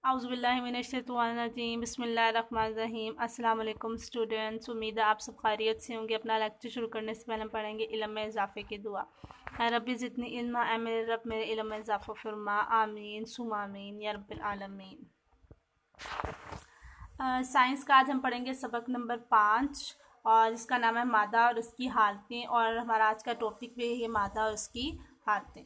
औज़ुबिल्लाहिमिनश्शैतानिर्रजीम बिस्मिल्लाहिर्रहमानिर्रहीम। अस्सलाम वालेकुम स्टूडेंट्स, उम्मीद है आप सब खैरियत से होंगे। अपना लेक्चर शुरू करने से पहले हम पढ़ेंगे इल्म में इजाफ़े की दुआ। रब्बी ज़िदनी इल्मा, ऐ मेरे रब मेरे इल्म में इजाफ़ा फरमा, आमीन सुम्मा आमीन या रब्बिल आलमीन। साइंस का आज हम पढ़ेंगे सबक नंबर 5 और इसका नाम है मादा और उसकी हालतें, और हमारा आज का टॉपिक भी है मादा और उसकी हालतें।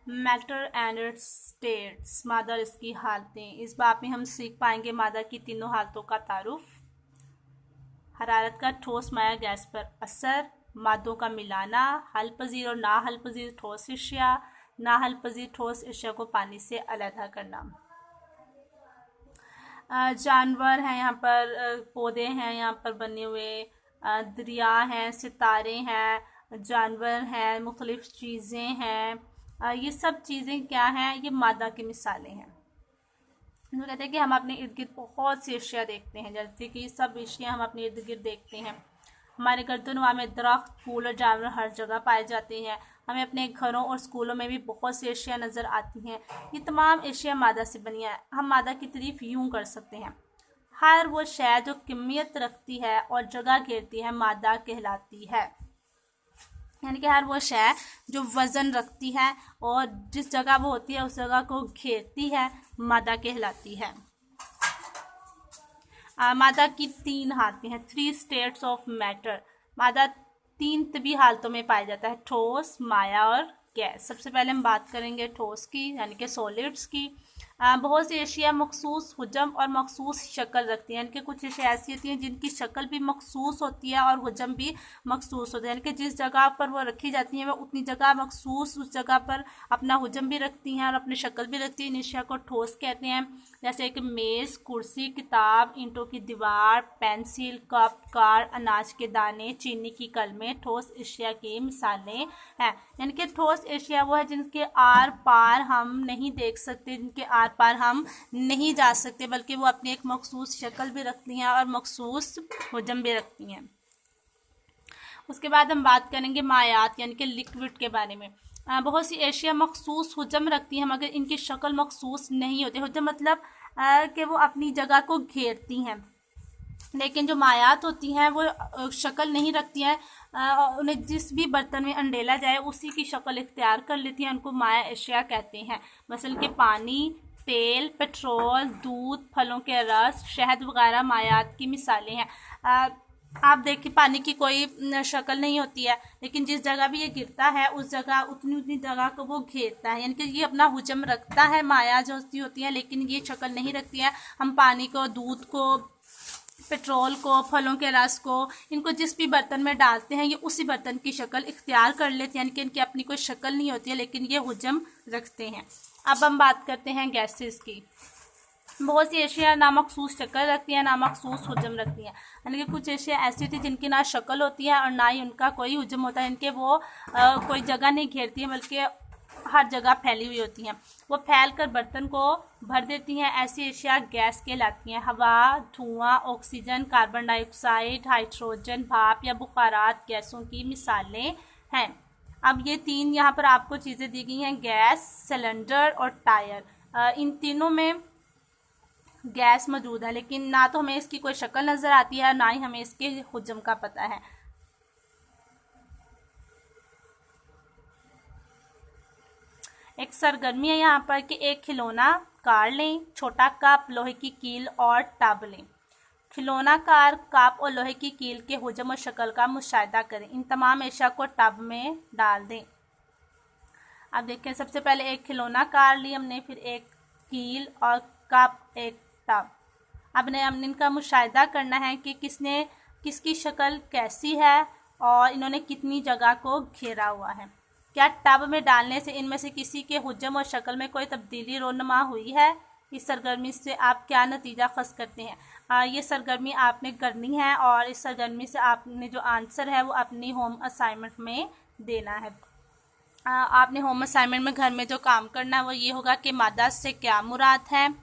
मैटर एंड इट्स स्टेट्स, मादा और इसकी हालतें। इस बात में हम सीख पाएंगे मादा की तीनों हालतों का तारुफ, हरारत का ठोस माया गैस पर असर, मादों का मिलाना, हल पजीर और ना हल पजीर ठोस अशिया, ना हल पजीर ठोस अशिया को पानी से अलहदा करना। जानवर हैं यहाँ पर, पौधे हैं यहाँ पर बने हुए, दरिया हैं, सितारे हैं, जानवर हैं, मुख्तलिफ चीज़ें हैं। ये सब चीज़ें क्या हैं? ये मादा की मिसालें हैं। जो कहते हैं कि हम अपने इर्द गिर्द बहुत सी अशिया देखते हैं, जैसे कि सब अशिया हम अपने इर्द गिर्द देखते हैं। हमारे गर्दनवा में दरख्त, फूल और जानवर हर जगह पाए जाते हैं। हमें अपने घरों और स्कूलों में भी बहुत सी अशिया नज़र आती हैं। ये तमाम अशिया मादा से बनी है। हम मादा की तारीफ यूँ कर सकते हैं, हर वो शय जो कमियत रखती है और जगह घेरती है मादा कहलाती है। यानी कि हर वो शय जो वज़न रखती है और जिस जगह वो होती है उस जगह को घेरती है मादा कहलाती है। मादा की तीन हालतें हैं, 3 स्टेट्स ऑफ मैटर। मादा 3 तभी हालतों में पाया जाता है, ठोस, माया और गैस। सबसे पहले हम बात करेंगे ठोस की, यानी कि सॉलिड्स की। बहुत सी अशिया मखसूस हुजम और मखसूस शक्ल रखती हैं, यानी कि कुछ अशिया ऐसी होती हैं जिनकी शक्ल भी मखसूस होती है और हुजम भी मखसूस होता है, यानी कि जिस जगह पर वो रखी जाती हैं वह उतनी जगह मखसूस उस जगह पर अपना हुजम भी रखती हैं और अपनी शक्ल भी रखती हैं। इन अशिया को ठोस कहते हैं, जैसे कि मेज़, कुर्सी, किताब, ईंटों की दीवार, पेंसिल, कप, कार, अनाज के दाने, चीनी की कलमें ठोस अशिया की मिसालें हैं। यानी कि ठोस अशिया वो है जिनके आर पार हम नहीं देख सकते, जिनके आर पार हम नहीं जा सकते, बल्कि वो अपनी एक मखसूस शक्ल भी रखती हैं और मखसूस हुजम भी रखती हैं। उसके बाद हम बात करेंगे मायात, यानी कि लिक्विड के बारे में। बहुत सी एशिया मखसूस हुजम रखती हैं मगर इनकी शक्ल मखसूस नहीं होती। हुजम मतलब कि वो अपनी जगह को घेरती हैं, लेकिन जो मायात होती हैं वो शक्ल नहीं रखती हैं। उन्हें जिस भी बर्तन में अंडेला जाए उसी की शक्ल इख्तियार कर लेती हैं, उनको माया एशिया कहते हैं। मसलन के पानी, तेल, पेट्रोल, दूध, फलों के रस, शहद वगैरह मायात की मिसालें हैं। आप देखिए पानी की कोई शक्ल नहीं होती है, लेकिन जिस जगह भी ये गिरता है उस जगह उतनी उतनी जगह को वो घेरता है, यानी कि ये अपना हुजम रखता है। माया जो होती है लेकिन ये शक्ल नहीं रखती है। हम पानी को, दूध को, पेट्रोल को, फलों के रस को, इनको जिस भी बर्तन में डालते हैं ये उसी बर्तन की शक्ल इख्तियार कर लेते हैं, यानी कि इनकी अपनी कोई शक्ल नहीं होती है लेकिन ये हुजम रखते हैं। अब हम बात करते हैं गैसेस की। बहुत सी एशिया ना मखसूस शक्ल रखती हैं ना मखसूस हुजम रखती हैं, यानी कि कुछ एशिया ऐसी होती है जिनकी ना शक्ल होती है और ना ही उनका कोई हुजम होता है। इनके वो कोई जगह नहीं घेरती है बल्कि हर जगह फैली हुई होती हैं। वो फैल कर बर्तन को भर देती हैं। ऐसी एशिया गैस कहलाती हैं। हवा, धुआं, ऑक्सीजन, कार्बन डाइऑक्साइड, हाइड्रोजन, भाप या बुखारात गैसों की मिसालें हैं। अब ये 3 यहाँ पर आपको चीज़ें दी गई हैं, गैस, सिलेंडर और टायर। इन तीनों में गैस मौजूद है लेकिन ना तो हमें इसकी कोई शक्ल नज़र आती है ना ही हमें इसके हुजम का पता है। एक सरगर्मी है यहाँ पर कि एक खिलौना कार लें, छोटा कप, लोहे की कील और टब लें। खिलौना कार, कप और लोहे की कील के हुजम और शक्ल का मुशाहिदा करें। इन तमाम अशिया को टब में डाल दें। अब देखें, सबसे पहले एक खिलौना कार ली हमने, फिर एक कील और कप, एक टब। अब हमने इनका मुशाहिदा करना है कि किसकी शक्ल कैसी है और इन्होंने कितनी जगह को घेरा हुआ है। क्या टब में डालने से इनमें से किसी के हुजम और शक्ल में कोई तब्दीली रोनुमा हुई है? इस सरगर्मी से आप क्या नतीजा खस करते हैं? ये सरगर्मी आपने करनी है और इस सरगर्मी से आपने जो आंसर है वो अपनी होम असाइनमेंट में देना है। आपने होम असाइनमेंट में घर में जो काम करना है वो ये होगा कि मादा से क्या मुराद है।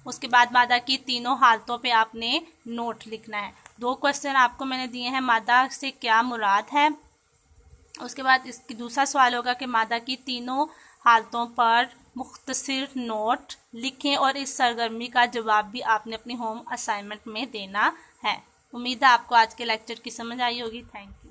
उसके बाद मादा की तीनों हालतों पे आपने नोट लिखना है। 2 क्वेश्चन आपको मैंने दिए हैं, मादा से क्या मुराद है। उसके बाद इसकी दूसरा सवाल होगा कि मादा की तीनों हालतों पर मुख्तसर नोट लिखें और इस सरगर्मी का जवाब भी आपने अपनी होम असाइनमेंट में देना है। उम्मीद है आपको आज के लेक्चर की समझ आई होगी। Thank you.